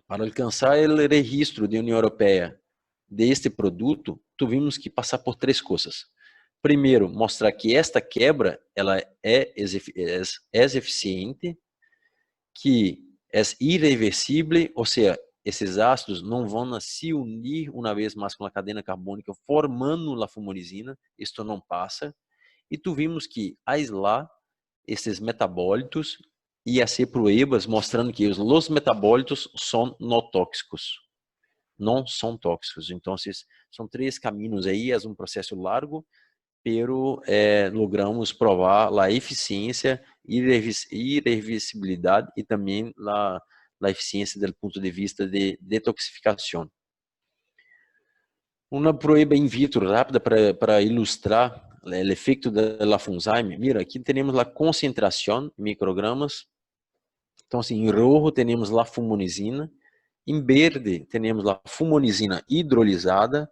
Speaker 1: para alcançar o registro da União Europeia deste produto, tivemos que passar por três coisas. Primeiro, mostrar que esta quebra ela é eficiente, que é irreversível, ou seja, esses ácidos não vão se unir uma vez mais com a cadena carbônica, formando a fumonizina. Isto não passa. E tuvimos que aislar esses metabólitos e fazer pruebas mostrando que os metabólitos são não tóxicos. Não são tóxicos. Então, são três caminhos aí, é um processo largo, pero logramos provar a eficiência, irreversibilidade e também a eficiência do ponto de vista de detoxificação. Uma prueba in vitro rápida para ilustrar o efeito da Funzyme. Mira, aqui temos a concentração em microgramas. Então, em rojo temos a fumonizina, em verde temos a fumonizina hidrolisada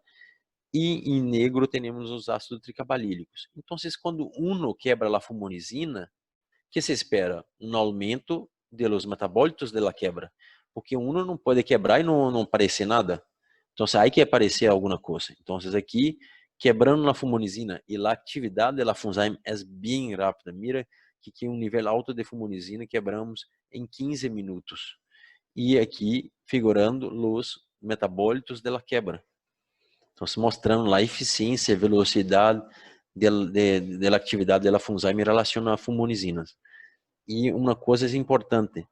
Speaker 1: e em negro temos os ácidos tricarbalílicos. Então, quando uno quebra a fumonizina, o que se espera? Um aumento de los metabólitos de la quebra, porque uno não pode quebrar e não aparecer nada. Então, aí que aparecer alguma coisa. Então, aqui, quebrando a fumonizina e a atividade da Funzyme é bem rápida. Mira que um nível alto de fumonizina quebramos em 15 minutos. E aqui, figurando os metabólitos da quebra. Então, mostrando a eficiência e velocidade da atividade da Funzyme em relação a fumonizinas. E uma coisa importante,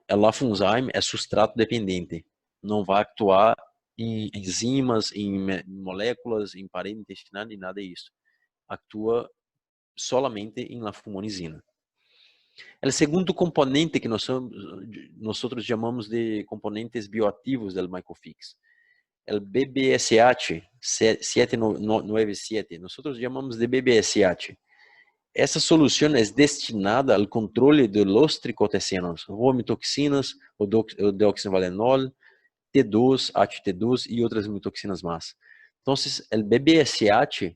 Speaker 1: a Funzyme é substrato dependente. Não vai actuar em enzimas, em moléculas, em parede intestinal e nada disso. Atua solamente em la fumonizina. O segundo componente que nós chamamos de componentes bioativos do Mycofix, o BBSH 797, nós chamamos de BBSH. essa solução é destinada ao controle de los tricotecianos, vomitoxinas, o deoxyvalenol, T2, HT2 e outras mitoxinas mais. Então, o BBSH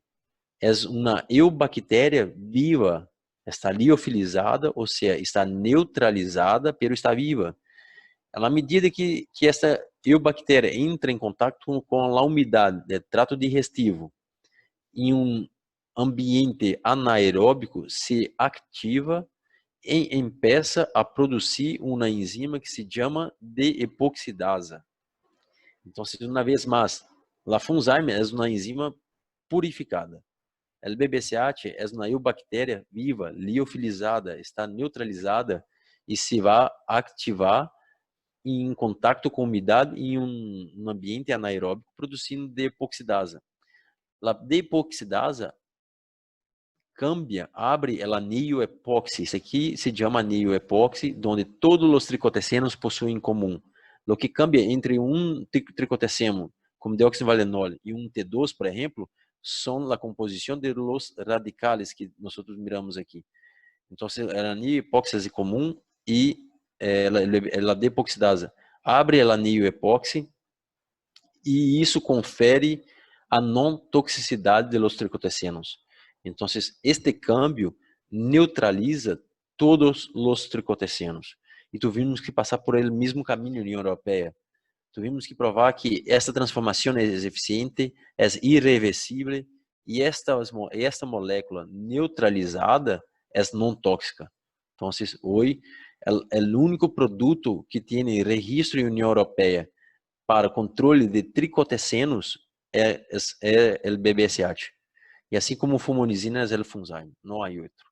Speaker 1: é uma eubactéria viva, está liofilizada, ou seja, está neutralizada, pero está viva. À medida que essa eubactéria entra em contato com a umidade do trato digestivo em ambiente anaeróbico, se ativa e empieza a produzir uma enzima que se chama de epoxidasa. Então, uma vez mais, a funzyme é uma enzima purificada. O BBCH é uma eubactéria viva, liofilizada, está neutralizada e se vai ativar em contato com umidade em um ambiente anaeróbico, produzindo deepoxidasa. A deepoxidasa cambia, abre o anillo epóxi. Isso aqui se chama anillo epóxi, onde todos os tricotecianos possuem em comum. O que cambia entre um tricoteciano como deoxyvalenol e um T2, por exemplo, são a composição de los radicales que nós miramos aqui. Então, o anillo epóxi comum e a deepoxidasa abre o anillo epóxi e isso confere a não toxicidade de los tricotecianos. Então, este câmbio neutraliza todos os tricotecianos. E tuvimos que passar por ele mesmo caminho na União Europeia. Tuvimos que provar que esta transformação é eficiente, é irreversível e esta molécula neutralizada é não tóxica. Então, hoje, o único produto que tem registro na União Europeia para controle de tricotecianos é o BBSH. E assim como fumonitina é o funzyme, não há outro.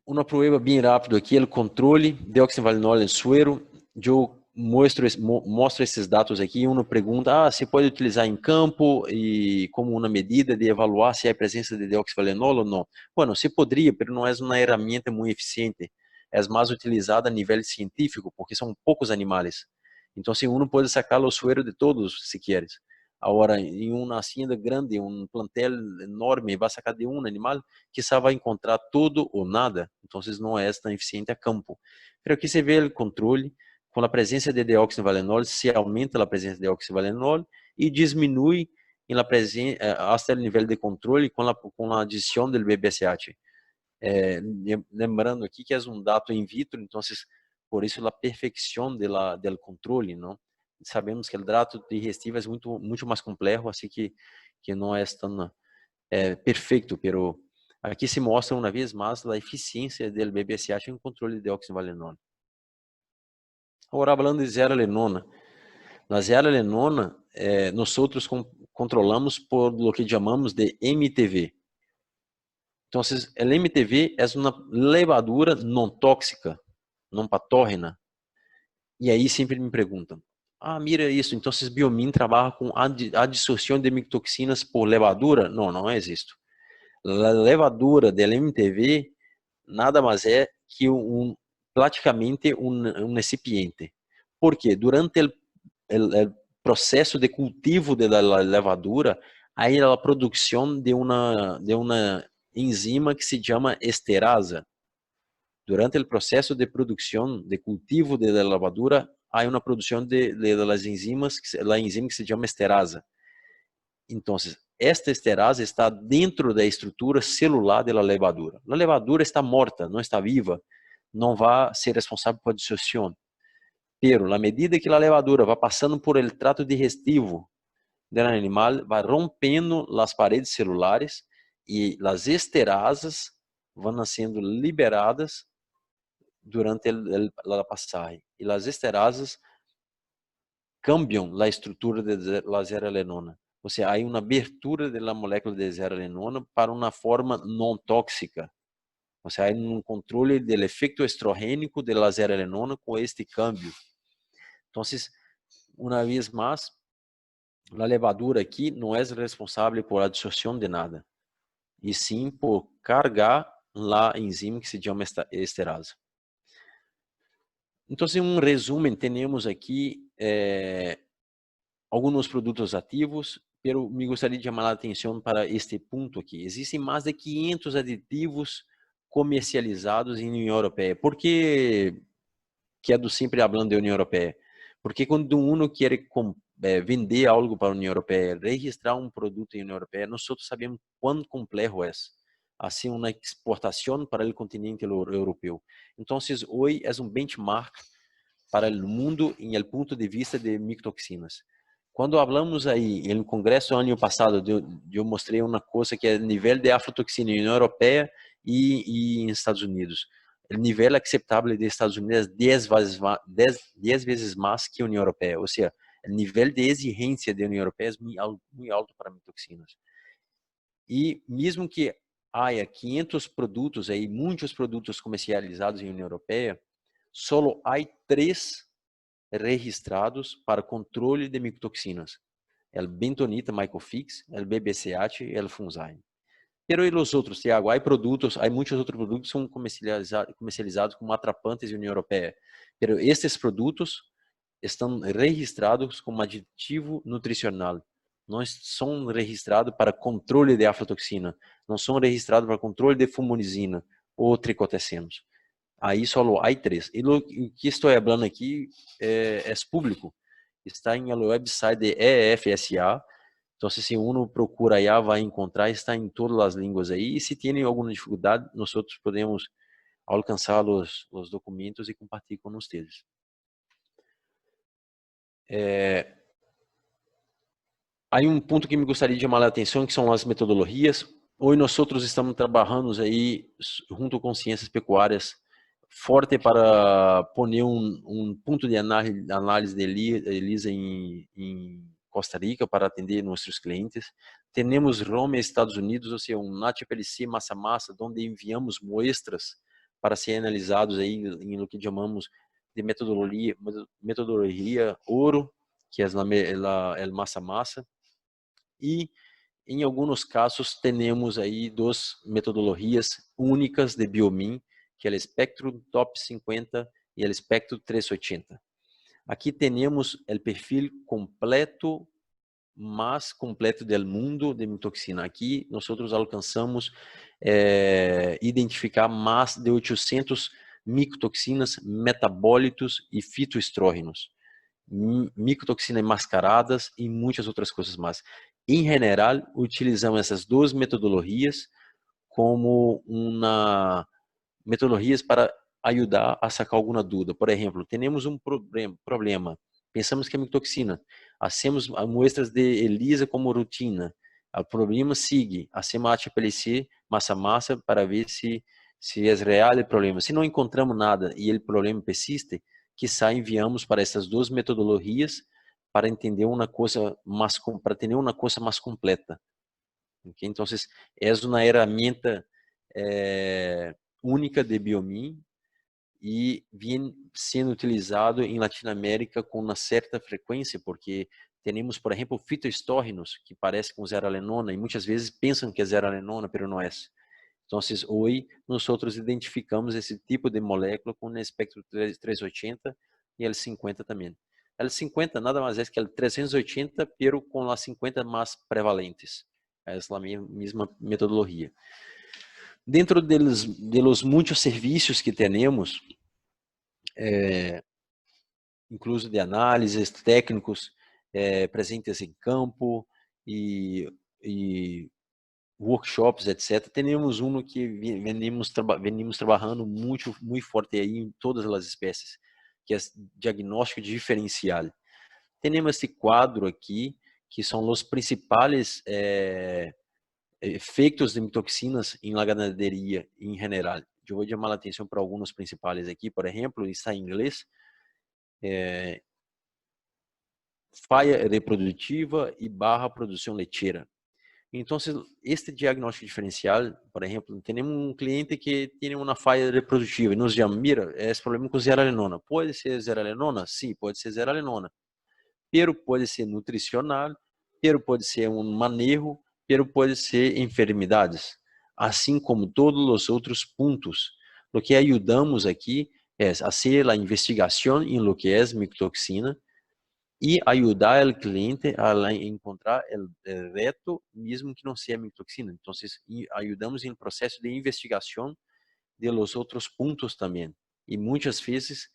Speaker 1: Uma prova bem rápida aqui, o controle de deoxyvalenol em suero. Eu mostro esses dados aqui. Uno pergunta, se pode utilizar em campo e como uma medida de evaluar se há presença de deoxyvalenol ou não. Bueno, se poderia, mas não é uma ferramenta muito eficiente. É mais utilizada a nível científico, porque são poucos animais. Então, se uno pode sacar o suero de todos, se queres. Agora, em uma hacienda grande, um plantel enorme, vai sacar de um animal, quizá vai encontrar tudo ou nada. Então, não é tão eficiente a campo. Mas aqui você vê o controle. Com a presença de deoxyvalenol, se aumenta a presença de deoxyvalenol e diminui até o nível de controle com a adição do BBSH. Lembrando aqui que é um dado in vitro, então, por isso a perfeição do controle, não? Sabemos que o trato digestivo é muito mais complexo, assim que não é tão perfeito, mas aqui se mostra uma vez mais a eficiência do BBSH em controle de deoxyvalenol. Agora, falando de zearalenona. Na zearalenona, nós controlamos por lo que chamamos de MTV. Então, o MTV é uma levadura não tóxica, não patógena. E aí sempre me perguntam, mira isso, então Biomin trabalha com adsorção de micotoxinas por levadura? Não, não é isso. A levadura do MTV nada mais é que praticamente um recipiente. Porque durante o processo de cultivo da levadura, há a produção de uma enzima que se chama esterasa. Durante o processo de produção, de cultivo da levadura, há uma produção de enzimas, a enzima que se chama esterasa. Então, esta esterase está dentro da estrutura celular da levadura. A levadura está morta, não está viva, não vai ser responsável por dissociação. Pero, na medida que a levadura vai passando por el trato digestivo do animal, vai rompendo as paredes celulares e as esterasas vão sendo liberadas durante a passagem. E as esterasas cambiam a estrutura da zearalenona. Ou seja, há uma abertura da molécula de zearalenona para uma forma não tóxica. Ou seja, há um controle do efeito estrogênico da zearalenona com este câmbio. Então, uma vez mais, a levadura aqui não é responsável por absorção de nada, e sim por carregar a enzima que se chama esterase. Então, em resumo, temos aqui alguns produtos ativos pero me gostaria de chamar a atenção para este ponto aqui. Existem mais de 500 aditivos comercializados em União Europeia. Por que quero sempre falando da União Europeia? Porque quando uno quer vender algo para a União Europeia, registrar um produto em União Europeia, nós sabemos quão complexo é assim uma exportação para o continente europeu. Então, hoje é um benchmark para o mundo em el ponto de vista de micotoxinas. Quando falamos aí, no congresso ano passado, eu mostrei uma coisa que é o nível de aflatoxina na União Europeia e nos Estados Unidos. O nível aceitável dos Estados Unidos é 10 vezes mais que a União Europeia. Ou seja, o nível de exigência da União Europeia é muito alto para micotoxinas. E mesmo que haja 500 produtos, aí, muitos produtos comercializados em União Europeia, só há 3 registrados para controle de micotoxinas. O bentonita Mycofix, o BBCH e o Funzyme. Pero e os outros, Tiago? Há muitos outros produtos que são comercializados como atrapantes na União Europeia. Pero estes produtos estão registrados como aditivo nutricional. Não são registrados para controle de aflatoxina. Não são registrados para controle de fumonizina ou tricotecinos. Aí só há 3. E o que estou falando aqui é público. Está em website de EFSA. Então, se uno procura aí, vai encontrar. Está em todas as línguas aí. E se tem alguma dificuldade, nós podemos alcançar os documentos e compartilhar com vocês. Há um ponto que me gostaria de chamar a atenção, que são as metodologias. Hoje nós estamos trabalhando aí junto com ciências pecuárias forte para poner ponto de análise de ELISA em Costa Rica para atender nossos clientes. Temos Rome, Estados Unidos, ou seja, NAT-PLC massa-massa, onde enviamos muestras para ser analisados aí em o que chamamos de metodologia ouro, que é a massa-massa. E em alguns casos temos aí 2 metodologias únicas de Biomin, que é o Spectrum Top 50 e o Spectrum 380. Aqui temos o perfil completo, mais completo do mundo de micotoxina. Aqui nós alcançamos identificar mais de 800 micotoxinas, metabólitos e fitoestrógenos, micotoxinas mascaradas e muitas outras coisas mais. Em geral, utilizamos essas 2 metodologias como metodologias para ajudar a sacar alguma dúvida. Por exemplo, temos um problema. Pensamos que é micotoxina. Hacemos amostras de ELISA como rotina. O problema sigue. Hacemos HPLC massa-massa para ver se é real o problema. Se não encontramos nada e o problema persiste, quizá enviamos para essas 2 metodologias para entender uma coisa mais, para ter uma coisa mais completa. Okay? Então, é uma ferramenta única de Biomin e vem sendo utilizado em Latinoamérica com uma certa frequência, porque temos, por exemplo, fitoestrógenos que parecem com zearalenona e muitas vezes pensam que é zearalenona, mas não é. Então, hoje, nós identificamos esse tipo de molécula com o espectro 380 e o 50 também. O 50 nada mais é que o 380, pero com as 50 mais prevalentes. É a mesma metodologia. Dentro dos muitos serviços que temos, incluso de análises técnicos presentes em campo e workshops, etc. Temos que venimos trabalhando muito forte aí em todas as espécies, que é diagnóstico diferencial. Temos esse quadro aqui, que são os principais efeitos de micotoxinas em la ganaderia em geral. Eu vou chamar a atenção para alguns principais aqui, por exemplo, está em inglês, falha reprodutiva e barra produção lecheira. Então, este diagnóstico diferencial, por exemplo, temos um cliente que tem uma falha reprodutiva e nos chama, mira, esse problema com zearalenona. Pode ser zearalenona? Sim, pode ser zearalenona. Pero pode ser nutricional, pero pode ser um manejo, pero pode ser enfermidades, assim como todos os outros pontos. O que ajudamos aqui é fazer a investigação em lo que é micotoxina, e ajudar o cliente a encontrar o reto, mesmo que não seja micotoxina. Então, ajudamos no processo de investigação de los outros pontos também. E muitas vezes,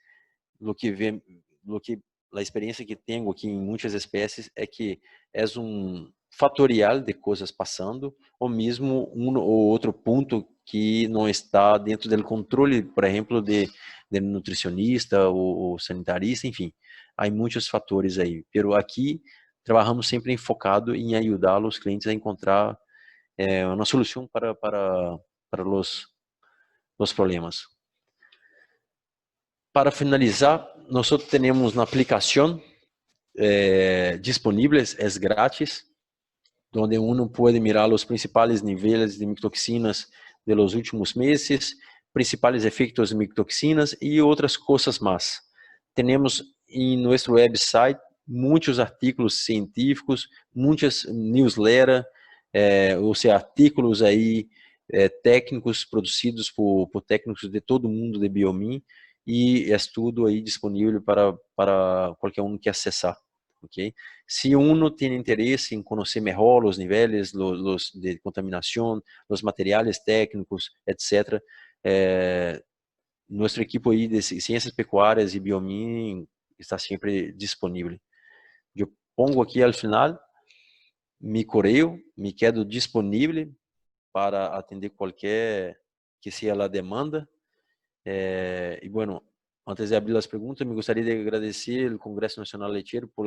Speaker 1: a experiência que tenho aqui em muitas espécies é que é fatorial de coisas passando, ou mesmo um ou outro ponto que não está dentro do controle, por exemplo, de nutricionista ou sanitarista, enfim. Há muitos fatores aí. Pero aqui trabalhamos sempre enfocado em ajudar os clientes a encontrar uma solução para os problemas. Para finalizar, nós temos na aplicação disponíveis, é grátis, onde uno pode mirar os principais níveis de micotoxinas de los últimos meses, principais efeitos de micotoxinas e outras coisas mais. Temos em nosso website muitos artigos científicos, muitas newsletters, ou seja, artigos aí técnicos produzidos por técnicos de todo mundo de Biomin, e é tudo aí disponível para qualquer um que acessar. Okay? Se uno tem interesse em conhecer melhor os níveis de contaminação, os materiais técnicos, etc., nossa equipe aí de ciências pecuárias e Biomin está sempre disponível. Eu pongo aqui ao final mi correio, me quedo disponível para atender qualquer que seja a demanda. E bueno, antes de abrir as perguntas, me gostaria de agradecer ao Congresso Nacional Leiteiro por